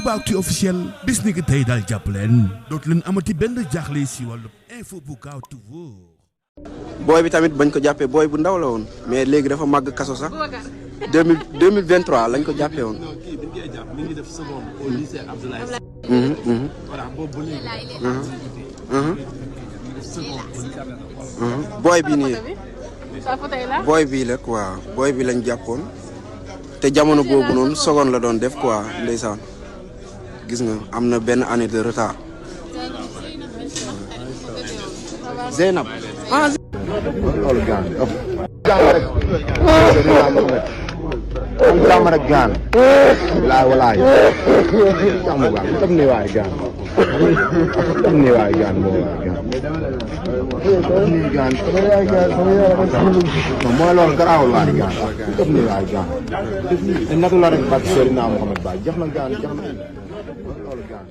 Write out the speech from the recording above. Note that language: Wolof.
Toubactu officiel bis ni ki tey daal jàpp leen dootu leen amati benn jaaxle si wàllu info bu gaaw te wóor. booy bi tamit bañ ko jàppee booy bu ndaw la woon mais léegi dafa màgg kaso sax 2023 lañ ko jàppee woon. booy bi nii booy bii la quoi booy bi lañ jàppoon te jamono boobu noonu seconde la doon def quoi ndeysaan gis nga am na benn année de retard. Zeynab. loolu gaan rek jàmm rek gaan laay walaay jàmm gaan tam ne waay gaan tam ne waay gaan moo waay gaan mooy loolu garaawul waay gaan tam ne waay gaan natu la rek bak Seydina Mohamed Ba jox na gaan jox na loolu gaan